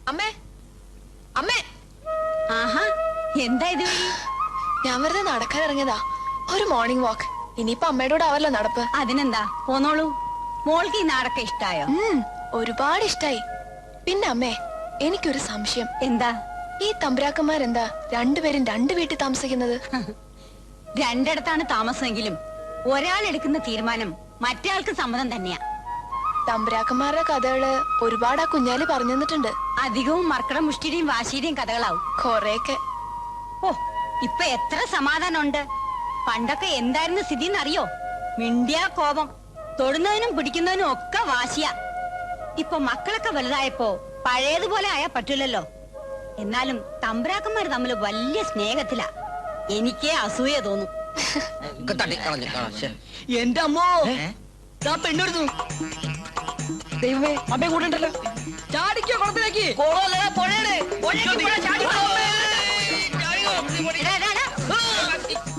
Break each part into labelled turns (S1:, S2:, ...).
S1: അമ്മേ അമ്മേ.
S2: ആഹാ, എന്താ ഇത്?
S1: ഞാൻ വെറുതെ നടക്കാൻ ഇറങ്ങിയതാ, ഒരു മോർണിംഗ് വാക്ക്. ഇനിയിപ്പൊ അമ്മയുടെ കൂടെ ആവല്ലോ നടപ്പ്.
S2: അതിനെന്താ, പോന്നോളൂ. മോൾക്ക് ഈ നാടൊക്കെ ഇഷ്ടായോ?
S1: ഒരുപാട് ഇഷ്ടായി. പിന്നെ അമ്മേ, എനിക്കൊരു സംശയം.
S2: എന്താ?
S1: ഈ തമ്പുരാക്കന്മാരെന്താ രണ്ടുപേരും രണ്ട് വീട്ടിൽ താമസിക്കുന്നത്?
S2: രണ്ടിടത്താണ് താമസമെങ്കിലും ഒരാൾ എടുക്കുന്ന തീരുമാനം മറ്റേയാൾക്ക് സമ്മതം തന്നെയാ.
S1: തമ്പുരാക്കന്മാരുടെ കഥകള് ഒരുപാട് ആ കുഞ്ഞാലി പറഞ്ഞു തന്നിട്ടുണ്ട്.
S2: അധികവും മർക്കട മുഷ്ടിയുടെയും വാശിയുടെയും കഥകളാവും
S1: കൊറേയൊക്കെ.
S2: ഓ, ഇപ്പൊ എത്ര സമാധാനമുണ്ട്. പണ്ടൊക്കെ എന്തായിരുന്നു സ്ഥിതി എന്നറിയോ? മിണ്ടിയാ കോപം, തൊടുന്നതിനും പിടിക്കുന്നതിനും ഒക്കെ വാശിയാ. ഇപ്പൊ മക്കളൊക്കെ വലുതായപ്പോ പഴയതുപോലെ ആയാ പറ്റില്ലല്ലോ. എന്നാലും തമ്പുരാക്കന്മാര് തമ്മിൽ വലിയ സ്നേഹത്തിലാ. എനിക്കേ അസൂയ തോന്നും.
S3: എന്റെ അമ്മോ, പെണ്ണെടുത്തു. ദൈവമേ, അമ്മയെ കൂടെ ഉണ്ടല്ലോ. ചാടിക്കോ കുളത്തിലേക്ക്.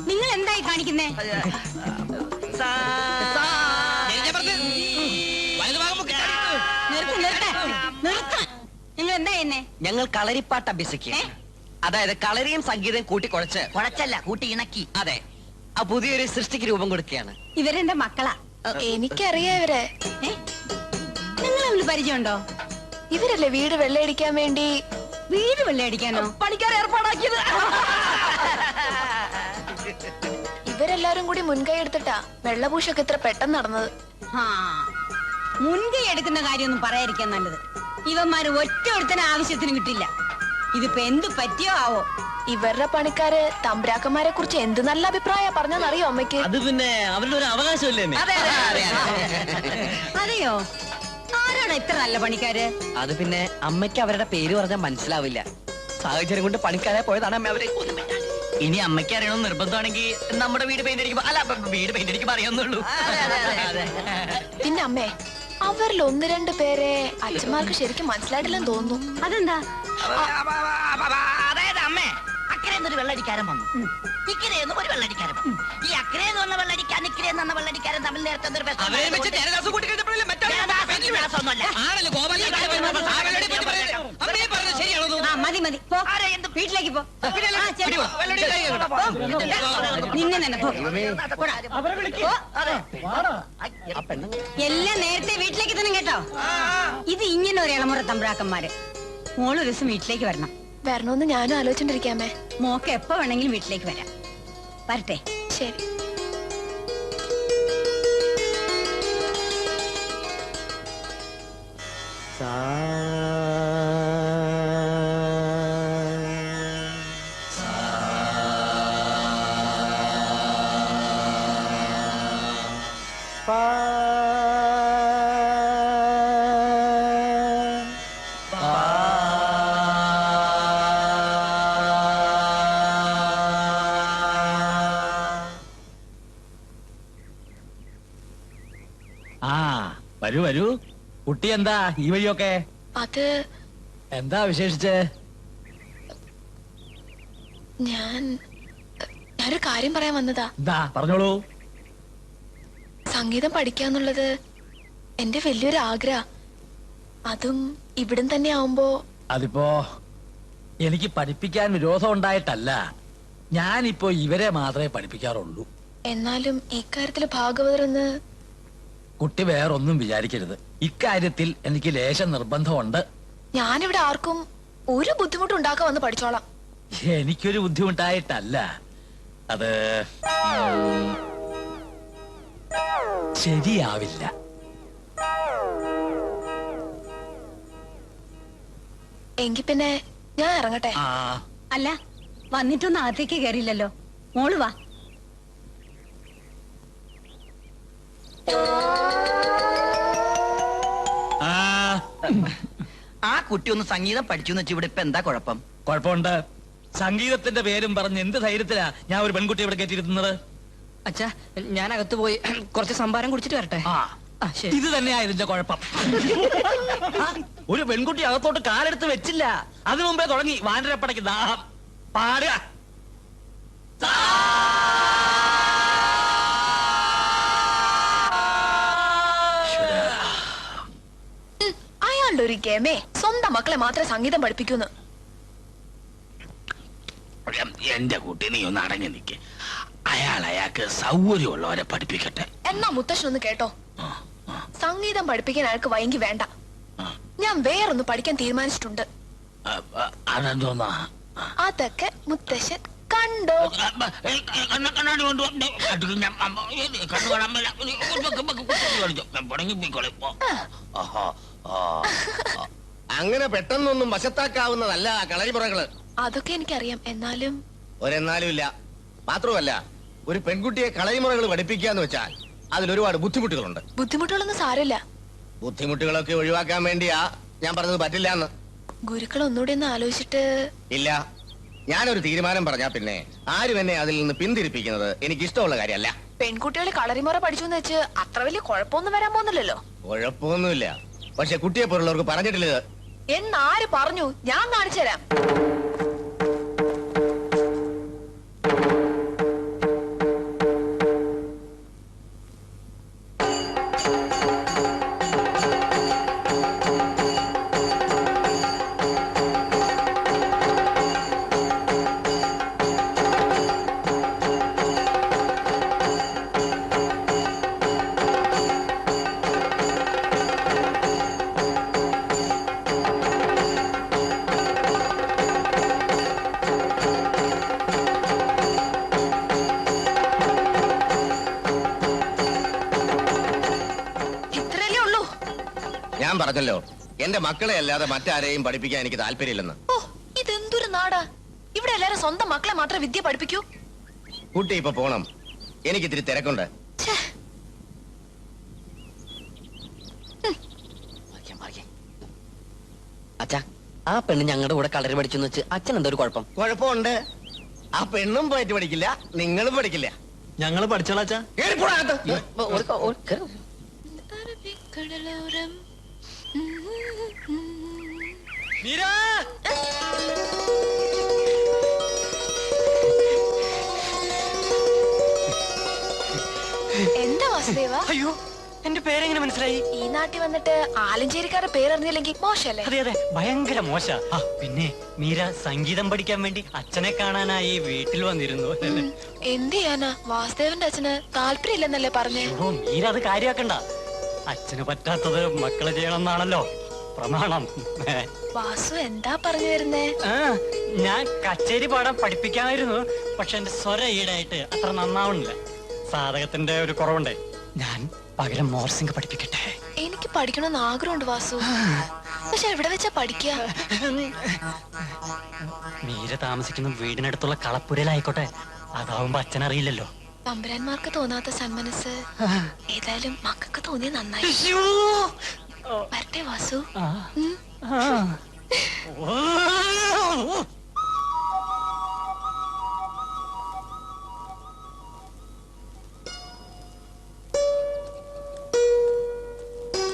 S2: നിങ്ങൾ എന്തായി കാണിക്കുന്നേ? നിങ്ങൾ എന്താ എന്നെ?
S3: ഞങ്ങൾ കളരിപ്പാട്ട് അഭ്യസിക്കുക. അതായത് കളരിയും സംഗീതം കൂട്ടിക്കുഴച്ച്.
S4: കുഴച്ചല്ല, കൂട്ടി ഇണക്കി.
S3: അതെ, ആ പുതിയൊരു സൃഷ്ടിക്ക് രൂപം കൊടുക്കുകയാണ്.
S2: ഇവരെന്റെ മക്കളാ.
S1: എനിക്കറിയാം ഇവരെ.
S2: നിങ്ങൾ തമ്മിൽ പരിചയമുണ്ടോ?
S1: ഇവരല്ലേ വീട് വെള്ളയടിക്കാൻ വേണ്ടി?
S2: വീട് വെള്ളയടിക്കാനോ?
S3: പണിക്കാരെ ഏർപ്പാടാക്കിയത്.
S1: ഇവരെല്ലാരും കൂടി മുൻകൈ എടുത്തിട്ടാ വെള്ളപൂശൊക്കെ ഇത്ര പെട്ടെന്ന് നടന്നത്.
S2: മുൻകൈ എടുക്കുന്ന കാര്യമൊന്നും പറയാതിരിക്കാൻ നല്ലത്. ഇവന്മാര് ഒറ്റ ഒരുത്തന ആവശ്യത്തിന് കിട്ടില്ല. ഇതിപ്പോ എന്ത് പറ്റിയോ ആവോ.
S1: ഇവരുടെ പണിക്കാര് തമ്പുരാക്കന്മാരെ കുറിച്ച് എന്ത് നല്ല അഭിപ്രായം പറഞ്ഞറിയോ അമ്മയ്ക്ക്?
S5: അത് പിന്നെ അവരുടെ ഒരു അവകാശമല്ലേ?
S2: അതെയോ? ആരാണ് ഇത്ര നല്ല പണിക്കാര്?
S3: അത് പിന്നെ അമ്മയ്ക്ക് അവരുടെ പേര് പറഞ്ഞാൽ മനസ്സിലാവില്ല. സാഹചര്യം കൊണ്ട് പണിക്കാരെ പോയതാണ് അമ്മ. അവരെ
S4: ഇനി അമ്മയ്ക്ക് അറിയണമെന്ന് നിർബന്ധമാണെങ്കിൽ നമ്മുടെ വീട് പെയിന്റ് അടിക്കുമ്പോ, അല്ല, വീട് പെയിന്റ് അടിക്കുമ്പോ അറിയാവുന്നുള്ളൂ.
S1: പിന്നെ അമ്മേ, അവരിൽ ഒന്ന് രണ്ട് പേരെ അച്ഛന്മാർക്ക് ശരിക്കും മനസ്സിലായിട്ടില്ലെന്ന് തോന്നുന്നു.
S2: അതെന്താ?
S4: അതായത് അമ്മേ, അക്കരയെന്നൊരു വെള്ളടിക്കാരൻ വന്നു, ഇക്കരയെന്നും ഒരു വെള്ളടിക്കാരൻ വന്നു. ഈ അക്കരയെന്ന് പറഞ്ഞ വെള്ളടിക്കാൻ ഇക്കരയെന്ന് പറഞ്ഞ വെള്ളടിക്കാരൻ തമ്മിൽ നേരത്തെ എന്തൊരു
S2: മതി മതി, വീട്ടിലേക്ക് പോ. നിന്നെ തന്നെ എല്ലാം നേരത്തെ വീട്ടിലേക്ക് തന്നെ കേട്ടോ. ഇത് ഇങ്ങനെ ഒരു ഇളമുറ തമ്പുരാക്കന്മാര്. മോളൊരു ദിവസം വീട്ടിലേക്ക് വരണം.
S1: വരണമെന്ന് ഞാനും ആലോചിച്ചോണ്ടിരിക്കാമേ.
S2: മോക്ക് എപ്പോ വേണമെങ്കിലും വീട്ടിലേക്ക് വരാം. വരട്ടെ?
S1: ശരി.
S5: വരൂ വരൂ. കുട്ടി എന്താ ഈ വഴിയൊക്കെ?
S1: അത്
S5: എന്താ വിശേഷിച്ച്?
S1: ഞാനൊരു കാര്യം പറയാൻ വന്നതാ.
S5: എന്താ പറഞ്ഞോളൂ.
S1: സംഗീതം പഠിക്കാന്നുള്ളത് എന്റെ വലിയൊരു ആഗ്രഹം. അതും ഇവിടം തന്നെ ആവുമ്പോ.
S5: അതിപ്പോ എനിക്ക് പഠിപ്പിക്കാൻ വിരോധം ഉണ്ടായിട്ടല്ല. ഞാനിപ്പോ ഇവരെ മാത്രമേ പഠിപ്പിക്കാറുള്ളൂ.
S1: എന്നാലും ഇക്കാര്യത്തില് ഭാഗവതരെന്ന്.
S5: കുട്ടി വേറൊന്നും വിചാരിക്കരുത്. ഇക്കാര്യത്തിൽ എനിക്ക് ലേശം നിർബന്ധമുണ്ട്.
S1: ഞാനിവിടെ ആർക്കും ഒരു ബുദ്ധിമുട്ടും ഉണ്ടാക്കാൻ വന്ന് പഠിച്ചോളാം.
S5: എനിക്കൊരു ബുദ്ധിമുട്ടായിട്ടല്ല. അത് ശരിയാവില്ല.
S1: എങ്കി പിന്നെ ഞാൻ ഇറങ്ങട്ടെ.
S2: അല്ല, വന്നിട്ടൊന്നും അകത്തേക്ക് കയറിയില്ലല്ലോ. മോള് വാ.
S4: ആ കുട്ടി ഒന്ന് സംഗീതം പഠിച്ചു വെച്ച് ഇവിടെ ഇപ്പൊ എന്താ കുഴപ്പം?
S5: കുഴപ്പമുണ്ട്. സംഗീതത്തിന്റെ പേരും പറഞ്ഞ് എന്ത് ധൈര്യത്തിലാ ഞാൻ ഒരു പെൺകുട്ടി ഇവിടെ കയറ്റിയിരുന്നത്?
S3: അച്ഛാ, ഞാൻ അകത്ത് പോയി കുറച്ച് സംഭാരം കുടിച്ചിട്ട് വരട്ടെ.
S5: ഇത് തന്നെയാ ഇതിന്റെ കുഴപ്പം. ഒരു പെൺകുട്ടി അകത്തോട്ട് കാലെടുത്ത് വെച്ചില്ല. അതിനു മുമ്പേ തുടങ്ങി വാനരപ്പടയ്ക്ക് ദാഹം. പാടുക.
S1: അയാളുടെ ഒരു ഗമേ സ്വന്തം മക്കളെ മാത്രമേ സംഗീതം പഠിപ്പിക്കൂന്ന്.
S5: എന്റെ കുട്ടി നീ ഒന്ന് അടങ്ങി നിൽക്ക്. അയാൾക്ക് സൗകര്യമുള്ളവരെ പഠിപ്പിക്കട്ടെ.
S1: എന്നാ മുത്തശ്ശനൊന്ന് കേട്ടോ. സംഗീതം പഠിപ്പിക്കാൻ അയാൾക്ക് വൈകി വേണ്ട. ഞാൻ വേറൊന്ന് പഠിക്കാൻ തീരുമാനിച്ചിട്ടുണ്ട്.
S5: അതെന്തോന്നാ?
S1: അതൊക്കെ മുത്തശ്ശൻ കണ്ടോ.
S5: കണ്ണാടി കൊണ്ടു
S6: അങ്ങനെ പെട്ടെന്നൊന്നും വശത്താക്കാവുന്നതല്ല കളരിമുറകള്.
S1: അതൊക്കെ എനിക്കറിയാം. എന്നാലും
S6: ഒരെന്നാലും ഇല്ല. മാത്രമല്ല, ഒരു പെൺകുട്ടിയെ കളരിമുറകൾ പഠിപ്പിക്കാന്ന് വെച്ചാൽ അതിലൊരുപാട് ബുദ്ധിമുട്ടുകളുണ്ട്.
S1: ബുദ്ധിമുട്ടുകളൊന്നും സാരമില്ല.
S6: ബുദ്ധിമുട്ടുകളൊക്കെ ഒഴിവാക്കാൻ വേണ്ടിയാ ഞാൻ പറഞ്ഞത് പറ്റില്ല എന്ന്.
S1: ഗുരുക്കൾ ഒന്നുകൂടി ഒന്ന് ആലോചിച്ചിട്ട്.
S6: ഇല്ല, ഞാനൊരു തീരുമാനം പറഞ്ഞാ പിന്നെ ആരും എന്നെ അതിൽ നിന്ന് പിന്തിരിപ്പിക്കുന്നത് എനിക്ക് ഇഷ്ടമുള്ള കാര്യമല്ല.
S1: പെൺകുട്ടികളെ കളരിമുറ പഠിച്ചു വെച്ച് അത്ര വലിയ കുഴപ്പമൊന്നും വരാൻ പോകുന്നില്ലല്ലോ.
S6: കുഴപ്പമൊന്നുമില്ല. പക്ഷെ കുട്ടിയെ പോലുള്ളവർക്ക് പറഞ്ഞിട്ടില്ല.
S1: എന്നാര് പറഞ്ഞു? ഞാൻ കാണിച്ചു തരാം.
S6: ഞാൻ പറഞ്ഞല്ലോ, എന്റെ മക്കളെ അല്ലാതെ മറ്റാരെയും പഠിപ്പിക്കാൻ എനിക്ക് താല്പര്യമില്ലെന്ന്.
S1: ഓ, ഇതെന്തൊരു നാടാ! ഇവിടെ എല്ലാരും സ്വന്തം മക്കളെ മാത്രമേ വിദ്യ പഠിപ്പിക്കൂ.
S6: കുട്ടി ഇപ്പൊ പോണം, എനിക്കിത്തിരി തിരക്കുണ്ട്.
S3: അച്ഛാ, ആ പെണ്ണ് ഞങ്ങളുടെ കൂടെ കളരി പഠിച്ചെന്ന് വെച്ച് അച്ഛൻ എന്തോ ഒരു കുഴപ്പം?
S6: കുഴപ്പമുണ്ട്. ആ പെണ്ണും പോയിട്ട് പഠിക്കില്ല, നിങ്ങളും പഠിക്കില്ല.
S5: ഞങ്ങള് പഠിച്ചോളാച്ചാ.
S1: അറബിക്കടലോരം. എന്താ വാസുദേവ?
S7: അയ്യോ, എന്റെ പേരെങ്ങനെ മനസ്സിലായി?
S1: ഈ നാട്ടിൽ വന്നിട്ട് ആലഞ്ചേരിക്കാരുടെ പേരറിഞ്ഞില്ലെങ്കിൽ മോശല്ലേ?
S7: അതെ അതെ, ഭയങ്കര മോശ. പിന്നെ മീര സംഗീതം പഠിക്കാൻ വേണ്ടി അച്ഛനെ കാണാനായി വീട്ടിൽ വന്നിരുന്നു.
S1: എന്ത് ചെയ്യാനാ, വാസുദേവന്റെ അച്ഛന് താല്പര്യമില്ലെന്നല്ലേ പറഞ്ഞേ?
S7: ഓ, മീര അത് കാര്യാക്കണ്ട. അച്ഛന് പറ്റാത്തത് മക്കള് ചെയ്യണമെന്നാണല്ലോ പ്രമാണം.
S1: വാസു എന്താ പറഞ്ഞു വരുന്നേ?
S7: ഞാൻ കച്ചേരി പാടാൻ പഠിപ്പിക്കാമായിരുന്നു, പക്ഷെ എന്റെ സ്വര ഈടായിട്ട് അത്ര നന്നാവണില്ല. സാധകത്തിന്റെ ഒരു കുറവുണ്ട്. ഞാൻ പകരം മോർസിംഗ് പഠിപ്പിക്കട്ടെ?
S1: എനിക്ക് പഠിക്കണമെന്ന് ആഗ്രഹമുണ്ട് വാസു, പക്ഷെ എവിടെ വെച്ചാ പഠിക്കുക?
S7: മീര താമസിക്കുന്ന വീടിനടുത്തുള്ള കളപ്പുരയിലായിക്കോട്ടെ, അതാവുമ്പോ അച്ഛനറിയില്ലല്ലോ.
S1: തമ്പുരാന്മാർക്ക് തോന്നാത്ത സന്മനസ് ഏതായാലും മക്കൾക്ക് തോന്നിയ നന്നായി. വരട്ടെ വാസു.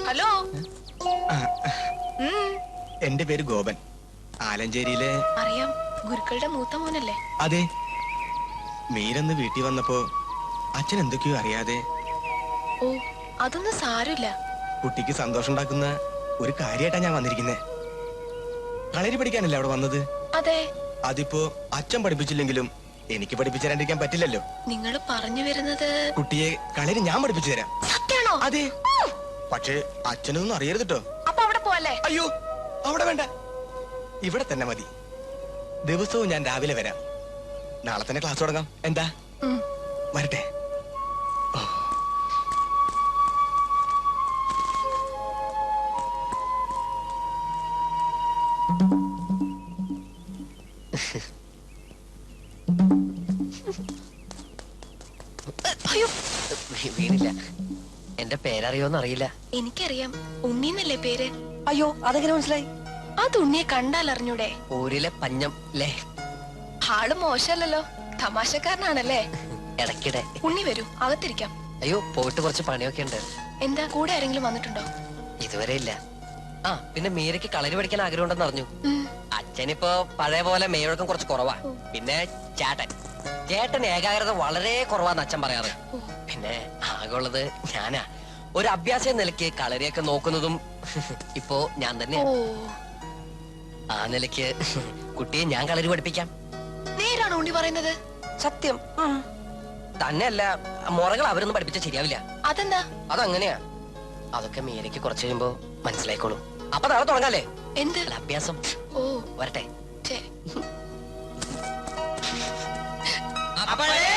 S1: ഹലോ.
S8: എന്റെ പേര് ഗോപൻ, ആലഞ്ചേരിയിലെ.
S1: അറിയാം, ഗുരുക്കളുടെ മൂത്ത മോനല്ലേ?
S8: അതെ. മീരന്ന് വീട്ടിൽ വന്നപ്പോ അച്ഛൻ എന്തൊക്കെയോ അറിയാതെ.
S1: ഓ, അതൊന്നും സാരമില്ല.
S8: കുട്ടിക്ക് സന്തോഷം ഉണ്ടാക്കുന്ന ഒരു കാര്യമായിട്ടാ ഞാൻ വന്നിരിക്കുന്നേ. കളരി പഠിക്കാനല്ലേ അവിടെ വന്നത്?
S1: അതെ.
S8: അതിപ്പോ അച്ഛൻ പഠിപ്പിച്ചില്ലെങ്കിലും എനിക്ക് പഠിപ്പിച്ചു തരാണ്ടിരിക്കാൻ പറ്റില്ലല്ലോ.
S1: നിങ്ങൾ പറഞ്ഞു വരുന്നത്
S8: കുട്ടിയെ കളരി ഞാൻ പഠിപ്പിച്ചു തരാം.
S1: സത്യാണോ?
S8: അതെ. പക്ഷേ അച്ഛനൊന്നും അറിയരുത് കേട്ടോ.
S1: അപ്പൊ അവിടെ പോവല്ലേ?
S8: അയ്യോ, അവിടെ വേണ്ട, ഇവിടെ തന്നെ മതി. ദിവസവും ഞാൻ രാവിലെ വരാം. നാളെ തന്നെ ക്ലാസ് തുടങ്ങാം. എന്താ? വരട്ടെ.
S3: വീടില്ല. എന്റെ പേരറിയോന്ന് അറിയില്ല.
S1: എനിക്കറിയാം, ഉണ്ണിന്നല്ലേ പേര്?
S3: അയ്യോ, അതെങ്ങനെ മനസ്സിലായി?
S1: അത് ഉണ്ണിയെ കണ്ടാൽ അറിഞ്ഞൂടെ?
S3: ഊരിലെ പഞ്ഞം അല്ലേ?
S1: ആള് മോശമല്ലല്ലോ, തമാശക്കാരനാണല്ലേ?
S3: ഇടയ്ക്കിടെ.
S1: ഉണ്ണി വരൂ, അകത്തിരിക്കാം.
S3: അയ്യോ, പോയിട്ട് കുറച്ച് പണിയൊക്കെ ഉണ്ട്.
S1: എന്താ, കൂടെ ആരെങ്കിലും വന്നിട്ടുണ്ടോ?
S3: ഇതുവരെ ഇല്ല. ആ, പിന്നെ മീരയ്ക്ക് കളരി പഠിക്കാൻ ആഗ്രഹം ഉണ്ടെന്ന് അറിഞ്ഞു. അച്ഛനിപ്പോ പഴയ പോലെ മേഴക്കം കുറച്ച് കുറവാ. പിന്നെ ചേട്ടൻ ഏകാഗ്രത വളരെ കുറവാന്ന് അച്ഛൻ പറയാറ്. പിന്നെ ആകെയുള്ളത് ഞാനാ. ഒരു അഭ്യാസ നിലയ്ക്ക് കളരിയൊക്കെ നോക്കുന്നതും ഇപ്പോ ഞാൻ തന്നെ. ആ നിലയ്ക്ക് കുട്ടിയെ ഞാൻ കളരി പഠിപ്പിക്കാം.
S1: നേരാണോ ഉണ്ണി പറയുന്നത്?
S3: സത്യം. തന്നെയല്ല, മുറകൾ അവരൊന്നും പഠിപ്പിച്ചാൽ ശരിയാവില്ല.
S1: അതെന്താ?
S3: അതങ്ങനെയാ. അതൊക്കെ മീരയ്ക്ക് കുറച്ച് കഴിയുമ്പോ മനസ്സിലായിക്കോളും. അപ്പൊ നാളെ തുടങ്ങാല്ലേ?
S1: എന്ത്?
S3: അല്ല, അഭ്യാസം.
S1: ഓ
S3: വരട്ടെ.
S1: ശരി.
S3: അപ്പോഴേ